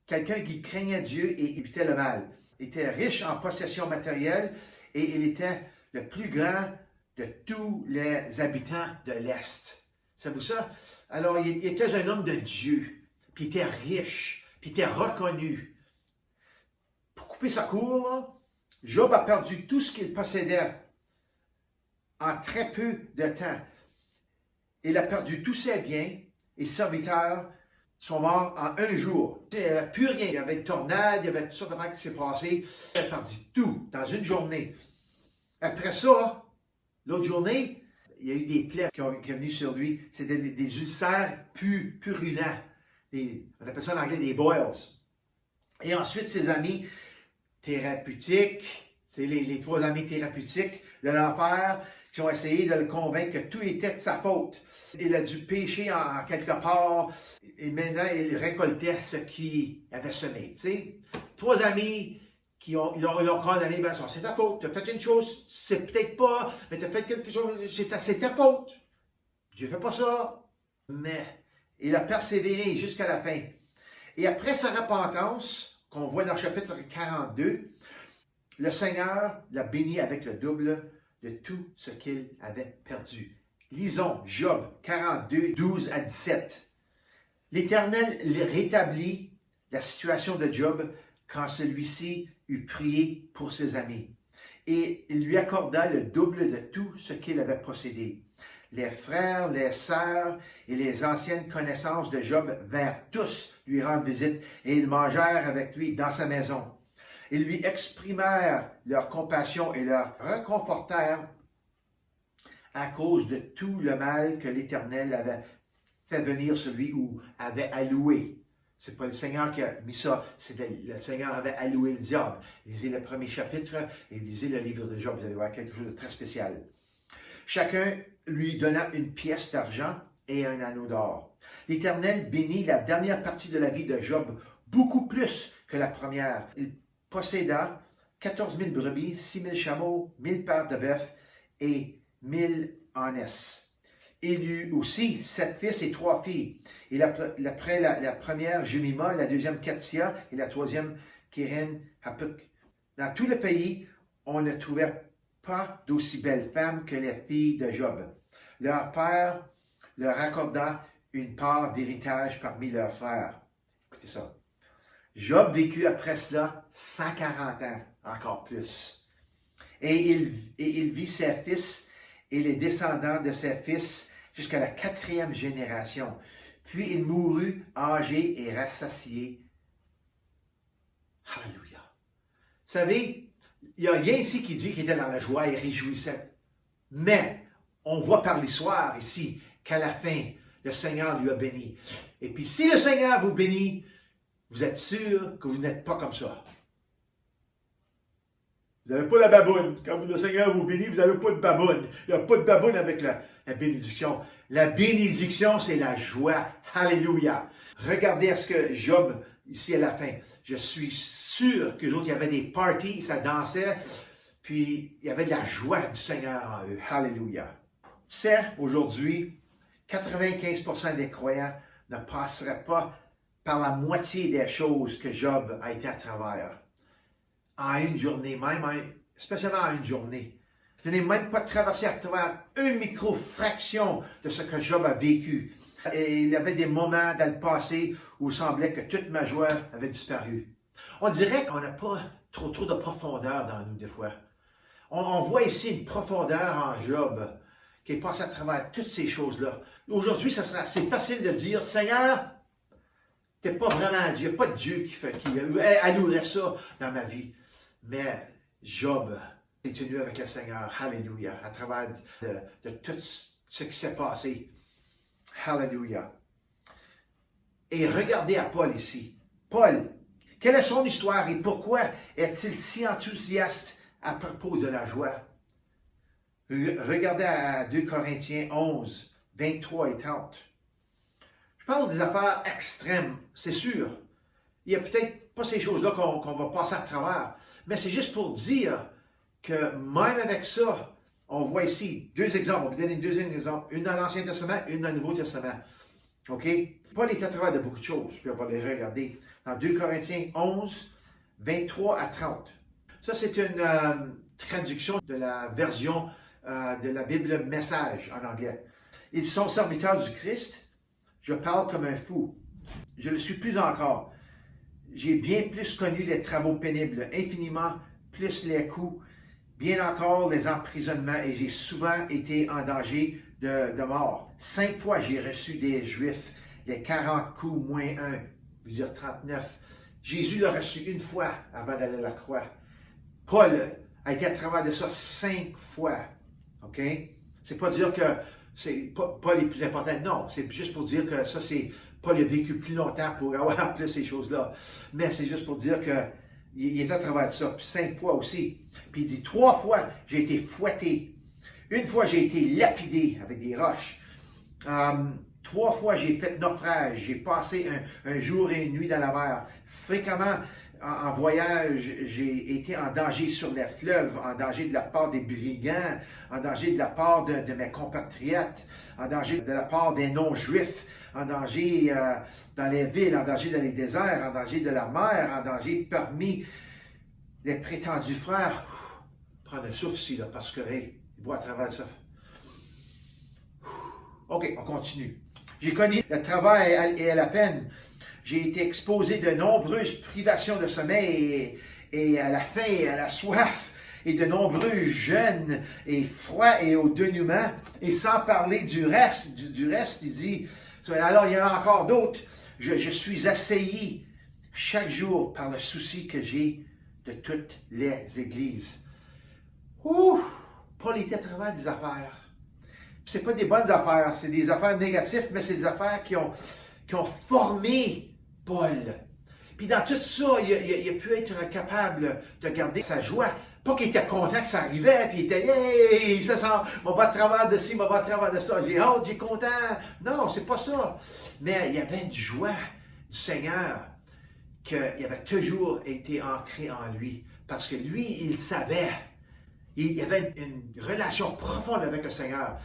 quelqu'un qui craignait Dieu et évitait le mal. Il était riche en possessions matérielles et il était le plus grand de tous les habitants de l'Est. Savez-vous ça? Alors, il était un homme de Dieu, puis il était riche, puis il était reconnu. Pour couper sa cour, là, Job a perdu tout ce qu'il possédait en très peu de temps. Il a perdu tous ses biens et ses serviteurs sont morts en un jour. Il n'y avait plus rien. Il y avait une tornade, il y avait toutes sortes de choses qui s'est passé. Il a perdu tout dans une journée. Après ça, l'autre journée, il y a eu des plaies qui sont venues sur lui. C'était des ulcères purulents. On appelle ça en anglais des boils. Et ensuite, ses amis thérapeutiques, c'est les trois amis thérapeutiques de l'enfer, qui ont essayé de le convaincre que tout était de sa faute. Il a dû pécher en quelque part et maintenant il récoltait ce qu'il avait semé. Tu sais? Trois amis qui l'ont condamné, ben, c'est ta faute. Tu as fait une chose, c'est peut-être pas, mais tu as fait quelque chose, c'est ta faute. Dieu ne fait pas ça. Mais il a persévéré jusqu'à la fin. Et après sa repentance, qu'on voit dans le chapitre 42, le Seigneur l'a béni avec le double de tout ce qu'il avait perdu. Lisons Job 42, 12 à 17. L'Éternel rétablit la situation de Job quand celui-ci eut prié pour ses amis. Et il lui accorda le double de tout ce qu'il avait possédé. Les frères, les sœurs et les anciennes connaissances de Job vinrent tous lui rendre visite et ils mangèrent avec lui dans sa maison. Ils lui exprimèrent leur compassion et leur réconfortèrent à cause de tout le mal que l'Éternel avait fait venir sur lui ou avait alloué. C'est pas le Seigneur qui a mis ça, le Seigneur avait alloué le diable. Lisez le premier chapitre et lisez le livre de Job, vous allez voir quelque chose de très spécial. Chacun lui donna une pièce d'argent et un anneau d'or. L'Éternel bénit la dernière partie de la vie de Job beaucoup plus que la première. Il posséda 14 000 brebis, 6 000 chameaux, 1000 paires de bœufs et 1000 ânesses. Il eut aussi 7 fils et 3 filles. Et après la première, Jemima, la deuxième, Katia, et la troisième, Kéren Hapuk. Dans tout le pays, on ne trouvait pas d'aussi belles femmes que les filles de Job. Leur père leur accorda une part d'héritage parmi leurs frères. Écoutez ça. Job vécut après cela 140 ans, encore plus. Et il vit ses fils et les descendants de ses fils jusqu'à la 4e génération. Puis il mourut âgé et rassasié. Alléluia. Vous savez, il n'y a rien ici qui dit qu'il était dans la joie et réjouissait. Mais on voit par l'histoire ici qu'à la fin, le Seigneur lui a béni. Et puis si le Seigneur vous bénit, vous êtes sûr que vous n'êtes pas comme ça. Vous n'avez pas la baboune. Quand le Seigneur vous bénit, vous n'avez pas de baboune. Il n'y a pas de baboune avec la bénédiction. La bénédiction, c'est la joie. Alléluia. Regardez à ce que Job, ici à la fin, je suis sûr que les autres, il y avait des parties, ça dansait, puis il y avait de la joie du Seigneur en eux. Alléluia. Tu sais, aujourd'hui, 95% des croyants ne passeraient pas par la moitié des choses que Job a été à travers. En une journée, spécialement en une journée. Je n'ai même pas traversé à travers une micro-fraction de ce que Job a vécu. Et il y avait des moments dans le passé où il semblait que toute ma joie avait disparu. On dirait qu'on n'a pas trop de profondeur dans nous des fois. On voit ici une profondeur en Job qui est passée à travers toutes ces choses-là. Aujourd'hui, c'est facile de dire, Seigneur, tu n'es pas vraiment Dieu, il n'y a pas de Dieu qui allouerait ça dans ma vie. Mais Job s'est tenu avec le Seigneur, alléluia, à travers de tout ce qui s'est passé. Alléluia. Et regardez à Paul ici. Paul, quelle est son histoire et pourquoi est-il si enthousiaste à propos de la joie? Regardez à 2 Corinthiens 11, 23 et 30. Je parle des affaires extrêmes, c'est sûr. Il n'y a peut-être pas ces choses-là qu'on va passer à travers, mais c'est juste pour dire que même avec ça, on voit ici deux exemples. On va vous donner deux exemples. Une dans l'Ancien Testament, une dans le Nouveau Testament. OK? Paul est à travers de beaucoup de choses, puis on va les regarder. Dans 2 Corinthiens 11, 23 à 30. Ça, c'est une traduction de la version de la Bible Message en anglais. Ils sont serviteurs du Christ. Je parle comme un fou. Je le suis plus encore. J'ai bien plus connu les travaux pénibles, infiniment plus les coups, bien encore les emprisonnements, et j'ai souvent été en danger de mort. 5 fois j'ai reçu des Juifs, les 40 coups moins 1, je veux dire 39. Jésus l'a reçu une fois avant d'aller à la croix. Paul a été à travers de ça 5 fois. OK? C'est pas dire que Paul est plus important. Non, c'est juste pour dire que ça, c'est Paul a vécu plus longtemps pour avoir plus ces choses-là. Mais c'est juste pour dire qu'il est à travers de ça. Puis 5 fois aussi. Puis il dit 3 fois, j'ai été fouetté. 1 fois, j'ai été lapidé avec des roches. 3 fois, j'ai fait naufrage. J'ai passé un jour et une nuit dans la mer. Fréquemment, en voyage, j'ai été en danger sur les fleuves, en danger de la part des brigands, en danger de la part de mes compatriotes, en danger de la part des non-juifs, en danger dans les villes, en danger dans les déserts, en danger de la mer, en danger parmi les prétendus frères. Prendre un souffle ici, là, parce que, hey, il voit à travers ça. OK, on continue. J'ai connu le travail et la peine. J'ai été exposé de nombreuses privations de sommeil et à la faim et à la soif et de nombreux jeûnes et froids et au dénouement. Et sans parler du reste, il dit, alors il y en a encore d'autres. Je suis assailli chaque jour par le souci que j'ai de toutes les églises. Ouh! Paul était à travers des affaires. C'est pas des bonnes affaires, c'est des affaires négatives, mais c'est des affaires qui ont formé Paul. Puis dans tout ça, il a pu être capable de garder sa joie. Pas qu'il était content que ça arrivait, puis il était, hey, ça sent, on va à travers de ci, on va à travers de ça. J'ai hâte, j'ai content. Non, c'est pas ça. Mais il y avait une joie du Seigneur qui avait toujours été ancrée en lui. Parce que lui, il savait. Il y avait une relation profonde avec le Seigneur.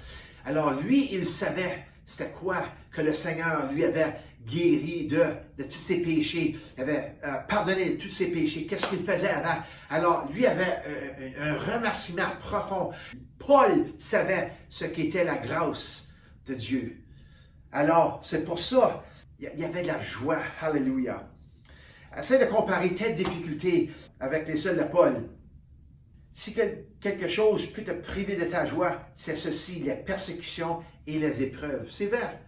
Alors lui, il savait c'était quoi que le Seigneur lui avait guéri de tous ses péchés, il avait pardonné de tous ses péchés, qu'est-ce qu'il faisait avant. Alors lui avait un remerciement profond. Paul savait ce qu'était la grâce de Dieu. Alors, c'est pour ça, il y avait de la joie. Alléluia. Essaie de comparer tes difficultés avec les seules de Paul. Si quelque chose peut te priver de ta joie, c'est ceci, les persécutions et les épreuves. C'est vrai.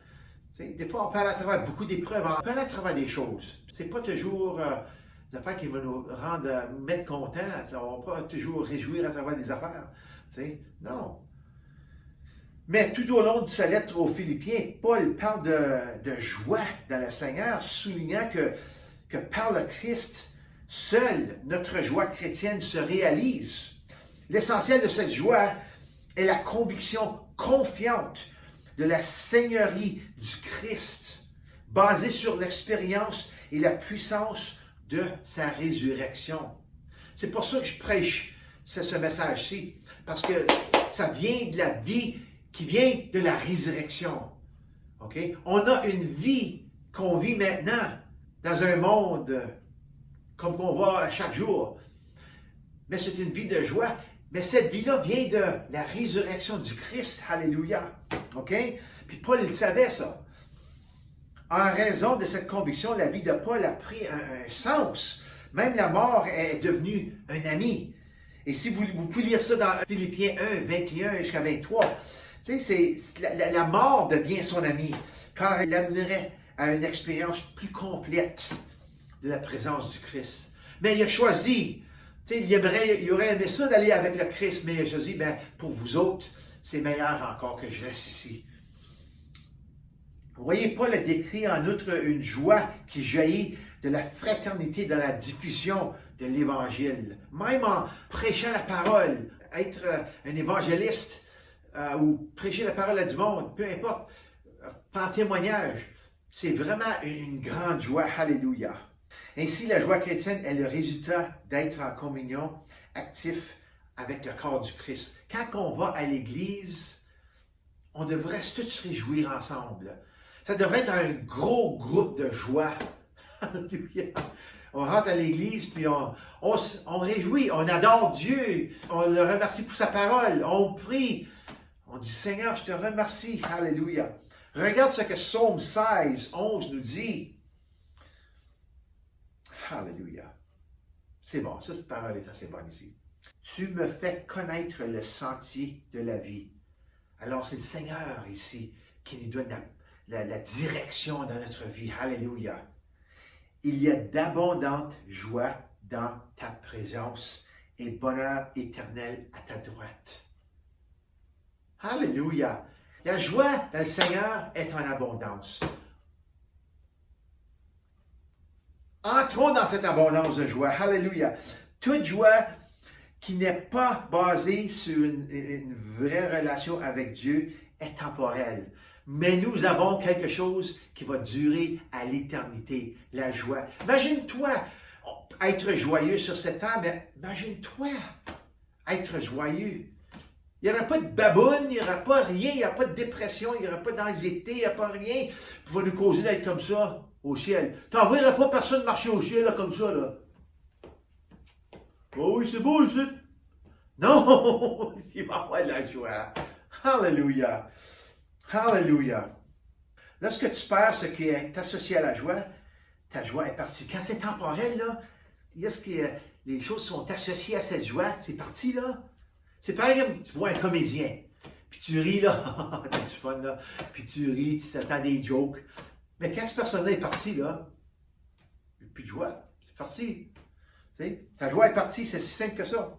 Des fois, on parle à travers beaucoup d'épreuves, on parle à travers des choses. C'est pas toujours des affaires qui vont nous rendre, mettre contents. On ne va pas toujours réjouir à travers des affaires. Non. Mais tout au long de sa lettre aux Philippiens, Paul parle de joie dans le Seigneur, soulignant que par le Christ, seule notre joie chrétienne se réalise. L'essentiel de cette joie est la conviction confiante de la seigneurie du Christ, basée sur l'expérience et la puissance de sa résurrection. C'est pour ça que je prêche ce message-ci, parce que ça vient de la vie qui vient de la résurrection. Okay? On a une vie qu'on vit maintenant dans un monde comme qu'on voit à chaque jour. Mais c'est une vie de joie. Mais cette vie-là vient de la résurrection du Christ. Alléluia. OK? Puis Paul, il savait ça. En raison de cette conviction, la vie de Paul a pris un sens. Même la mort est devenue un ami. Et si vous pouvez lire ça dans Philippiens 1, 21 jusqu'à 23, la mort devient son ami, car elle l'amènerait à une expérience plus complète de la présence du Christ. Mais il a choisi, il aurait aimé ça d'aller avec le Christ, mais il a choisi, pour vous autres, c'est meilleur encore que je reste ici. Vous voyez, Paul a décrit en outre une joie qui jaillit de la fraternité dans la diffusion de l'Évangile. Même en prêchant la parole, être un évangéliste ou prêcher la parole à du monde, peu importe, faire témoignage, c'est vraiment une grande joie. Alléluia. Ainsi, la joie chrétienne est le résultat d'être en communion actif avec le corps du Christ. Quand on va à l'Église, on devrait tous se réjouir ensemble. Ça devrait être un gros groupe de joie. Alléluia. On rentre à l'Église, puis on réjouit, on adore Dieu, on le remercie pour sa parole, on prie, on dit « Seigneur, je te remercie. » Alléluia. Regarde ce que Psaume 16, 11 nous dit. Alléluia. C'est bon, cette parole est assez bonne ici. Tu me fais connaître le sentier de la vie. Alors, c'est le Seigneur ici qui nous donne la direction dans notre vie. Alléluia. Il y a d'abondantes joies dans ta présence et bonheur éternel à ta droite. Alléluia. La joie dans le Seigneur est en abondance. Entrons dans cette abondance de joie. Alléluia. Toute joie qui n'est pas basée sur une vraie relation avec Dieu est temporelle. Mais nous avons quelque chose qui va durer à l'éternité, la joie. Imagine-toi être joyeux sur cette terre, mais imagine-toi être joyeux. Il n'y aura pas de baboune, il n'y aura pas rien, il n'y aura pas de dépression, il n'y aura pas d'anxiété, il n'y aura pas rien qui va nous causer d'être comme ça au ciel. Tu n'enverras pas personne marcher au ciel là, comme ça. Là. Oh oui, c'est beau ici. Non, il va y avoir de la joie. Alléluia. Alléluia. Lorsque tu perds ce qui est associé à la joie, ta joie est partie. Quand c'est temporel, là, les choses sont associées à cette joie, c'est parti, là. C'est pareil comme tu vois un comédien, puis tu ris, là, t'as du fun, là, puis tu ris, tu t'attends des jokes. Mais quand cette personne-là est partie, là, il n'y a plus de joie, c'est parti. T'sais? Ta joie est partie, c'est si simple que ça.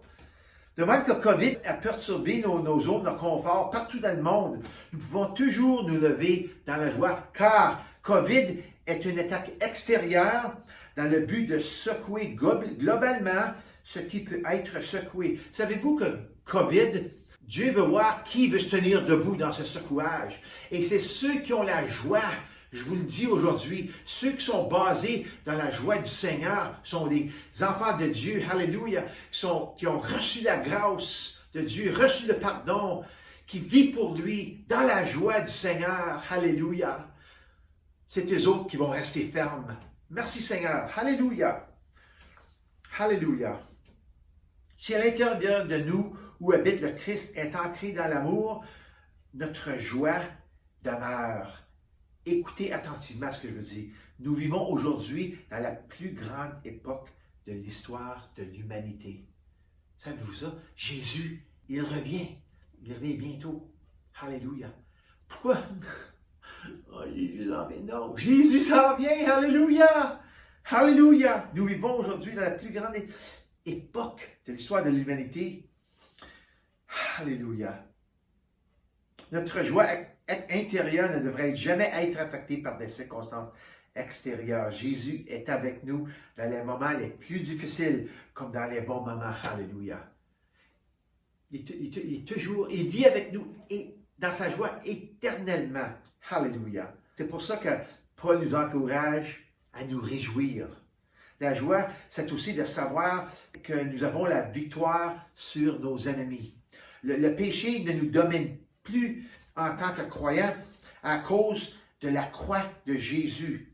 De même que COVID a perturbé nos zones de confort partout dans le monde, nous pouvons toujours nous lever dans la joie, car COVID est une attaque extérieure dans le but de secouer globalement ce qui peut être secoué. Savez-vous que COVID, Dieu veut voir qui veut se tenir debout dans ce secouage. Et c'est ceux qui ont la joie, je vous le dis aujourd'hui, ceux qui sont basés dans la joie du Seigneur sont des enfants de Dieu, alléluia, qui ont reçu la grâce de Dieu, reçu le pardon, qui vivent pour lui dans la joie du Seigneur, alléluia. C'est eux autres qui vont rester fermes. Merci Seigneur, alléluia. Alléluia. Si à l'intérieur de nous, où habite le Christ, est ancré dans l'amour, notre joie demeure. Écoutez attentivement ce que je dis. Nous vivons aujourd'hui dans la plus grande époque de l'histoire de l'humanité. Savez-vous ça? Jésus, il revient. Il revient bientôt. Alléluia. Pourquoi? Oh, Jésus s'en vient. Non, Jésus s'en vient. Alléluia. Alléluia. Nous vivons aujourd'hui dans la plus grande époque de l'histoire de l'humanité. Alléluia. Notre joie intérieure ne devrait jamais être affectée par des circonstances extérieures. Jésus est avec nous dans les moments les plus difficiles comme dans les bons moments. Alléluia. Il vit avec nous et dans sa joie éternellement. Alléluia. C'est pour ça que Paul nous encourage à nous réjouir. La joie, c'est aussi de savoir que nous avons la victoire sur nos ennemis. Le péché ne nous domine plus en tant que croyants à cause de la croix de Jésus.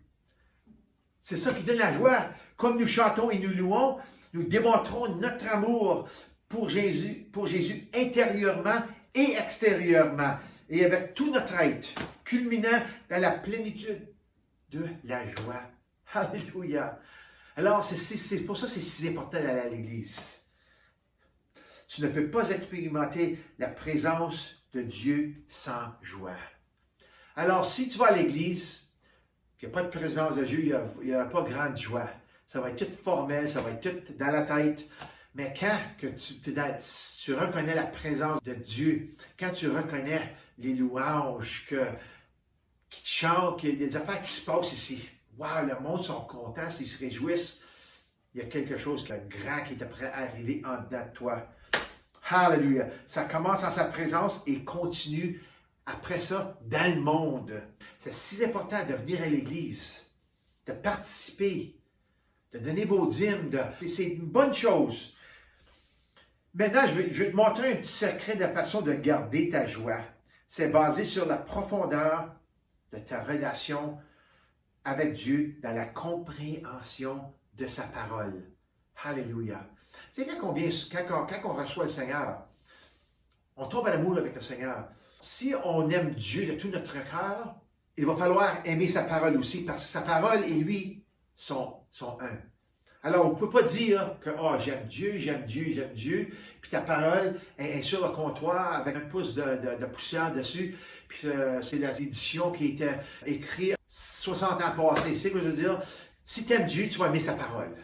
C'est ça qui donne la joie. Comme nous chantons et nous louons, nous démontrons notre amour pour Jésus intérieurement et extérieurement, et avec tout notre être, culminant dans la plénitude de la joie. Alléluia. Alors, c'est pour ça que c'est si important d'aller à l'Église. Tu ne peux pas expérimenter la présence de Dieu sans joie. Alors, si tu vas à l'Église, il n'y a pas de présence de Dieu, il n'y aura pas grande joie. Ça va être tout formel, ça va être tout dans la tête. Mais quand que tu reconnais la présence de Dieu, quand tu reconnais les louanges qui te chantent, qu'il y a des affaires qui se passent ici, wow, le monde sont contents, ils se réjouissent, il y a quelque chose de grand qui est prêt à arriver en dedans de toi. Hallelujah! Ça commence en sa présence et continue après ça dans le monde. C'est si important de venir à l'Église, de participer, de donner vos dîmes. C'est une bonne chose. Maintenant, je vais te montrer un petit secret de façon de garder ta joie. C'est basé sur la profondeur de ta relation avec Dieu dans la compréhension de sa parole. Alléluia. Tu sais, quand on reçoit le Seigneur, on tombe en amour avec le Seigneur. Si on aime Dieu de tout notre cœur, il va falloir aimer sa parole aussi, parce que sa parole et lui sont un. Alors, on ne peut pas dire que oh, j'aime Dieu, puis ta parole est sur le comptoir avec un pouce de poussière dessus, puis c'est l'édition qui était écrite 60 ans passés. Tu sais ce que je veux dire? Si tu aimes Dieu, tu vas aimer sa parole.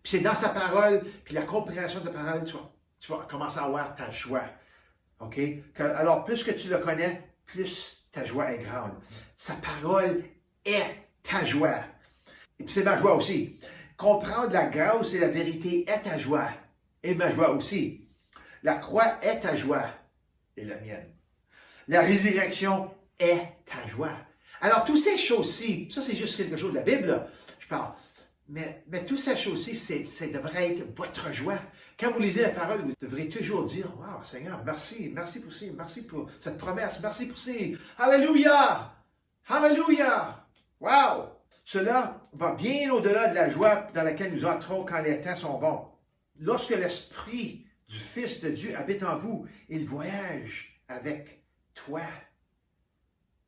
Puis c'est dans sa parole, puis la compréhension de la parole, tu vas commencer à avoir ta joie. OK? Alors, plus que tu le connais, plus ta joie est grande. Sa parole est ta joie. Et puis c'est ma joie aussi. Comprendre la grâce et la vérité est ta joie. Et ma joie aussi. La croix est ta joie. Et la mienne. La résurrection est ta joie. Alors, toutes ces choses-ci, ça c'est juste quelque chose de la Bible, là, je parle. Mais toutes ces choses-ci, ça devrait être votre joie. Quand vous lisez la parole, vous devrez toujours dire, « Wow, Seigneur, merci pour ça, merci pour cette promesse, merci pour ça. Alléluia! Alléluia! Wow! » Cela va bien au-delà de la joie dans laquelle nous entrons quand les temps sont bons. Lorsque l'Esprit du Fils de Dieu habite en vous, il voyage avec toi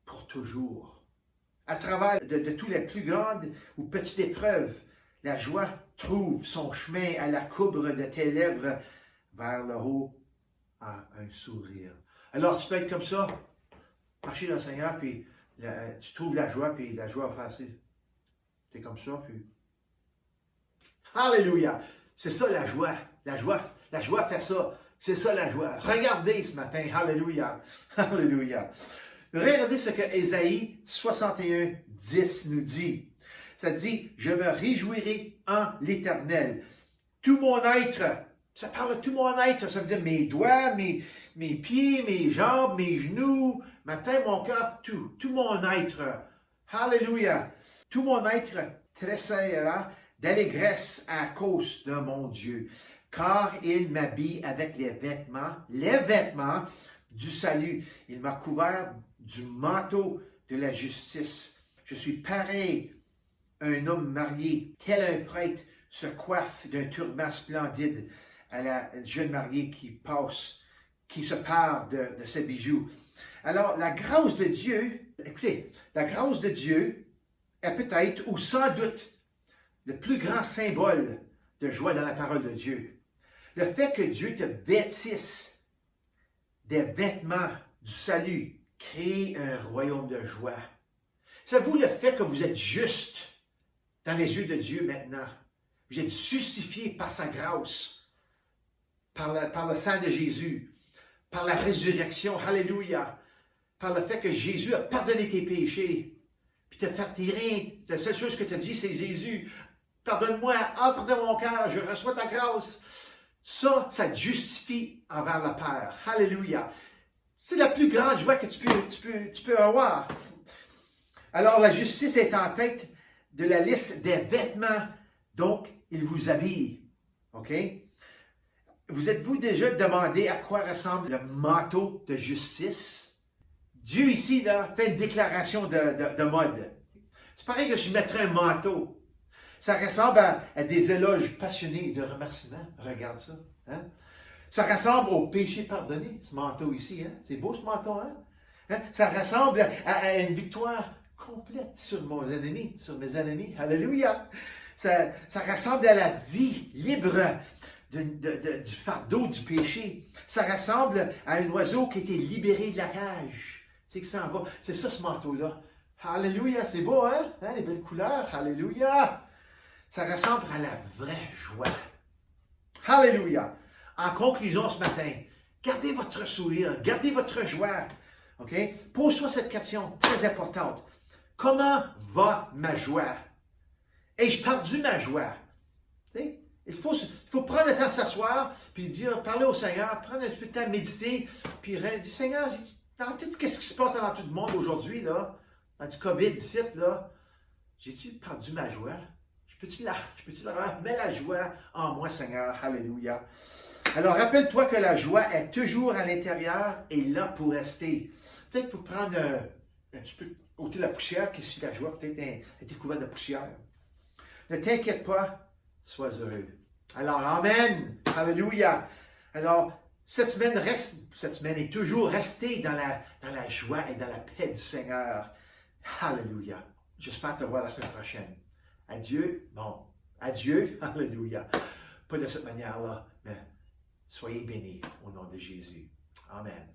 pour toujours. À travers de toutes les plus grandes ou petites épreuves, la joie trouve son chemin à la coubre de tes lèvres vers le haut à un sourire. Alors tu peux être comme ça, marcher dans le Seigneur, puis tu trouves la joie, puis la joie va faire c'est comme ça, puis... Alléluia! C'est ça la joie. La joie fait ça. C'est ça la joie. Regardez ce matin. Alléluia! Alléluia! Regardez ce que Ésaïe 61, 10 nous dit. Ça dit, « Je me réjouirai en l'Éternel. Tout mon être, ça parle de tout mon être, ça veut dire mes doigts, mes pieds, mes jambes, mes genoux, ma tête, mon cœur, tout mon être. Alléluia! Tout mon être tressaillera d'allégresse à cause de mon Dieu, car il m'habille avec les vêtements du salut. Il m'a couvert du manteau de la justice. Je suis pareil à un homme marié, tel un prêtre se coiffe d'un turban splendide à la jeune mariée qui passe qui se pare de ce bijou. Alors, la grâce de Dieu, écoutez, la grâce de Dieu est peut-être ou sans doute le plus grand symbole de joie dans la parole de Dieu. Le fait que Dieu te vêtisse des vêtements du salut crée un royaume de joie. Savez-vous le fait que vous êtes juste dans les yeux de Dieu maintenant? Vous êtes justifié par sa grâce, par le sang de Jésus, par la résurrection, alléluia, par le fait que Jésus a pardonné tes péchés, puis te fait rien. La seule chose que tu as dit, c'est Jésus, pardonne-moi, entre dans mon cœur, je reçois ta grâce. Ça te justifie envers le Père. Alléluia. C'est la plus grande joie que tu peux avoir. Alors, la justice est en tête de la liste des vêtements, donc il vous habille. OK? Vous êtes-vous déjà demandé à quoi ressemble le manteau de justice? Dieu ici là, fait une déclaration de mode. C'est pareil que je mettrais un manteau. Ça ressemble à des éloges passionnés de remerciements. Regarde ça. Hein? Ça ressemble au péché pardonné, ce manteau ici. Hein? C'est beau ce manteau, hein? Hein? Ça ressemble à une victoire complète sur mes ennemis. Alléluia! Ça ressemble à la vie libre du fardeau du péché. Ça ressemble à un oiseau qui a été libéré de la cage. C'est que ça en va. C'est ça ce manteau-là. Alléluia! C'est beau, hein? Les belles couleurs. Alléluia! Ça ressemble à la vraie joie. Alléluia! En conclusion ce matin, gardez votre sourire, gardez votre joie. OK? Pose-toi cette question très importante. Comment va ma joie? Ai-je perdu ma joie? T'sais? Il faut prendre le temps de s'asseoir, puis parler au Seigneur, prendre un peu de temps à méditer, puis dire, Seigneur, qu'est-ce qui se passe dans tout le monde aujourd'hui, là? Dans du COVID, ici, là? J'ai-tu perdu ma joie? Je peux-tu la avoir? Mets la joie en moi, Seigneur. Alléluia. Alors, rappelle-toi que la joie est toujours à l'intérieur et là pour rester. Peut-être pour prendre un petit peu, ôter la poussière qui suit la joie, peut-être être couvert de poussière. Ne t'inquiète pas, sois heureux. Alors, Amen. Alléluia. Alors, cette semaine est toujours restée dans la joie et dans la paix du Seigneur. Alléluia. J'espère te voir la semaine prochaine. Adieu. Bon, adieu. Alléluia. Pas de cette manière-là, mais soyez bénis au nom de Jésus. Amen.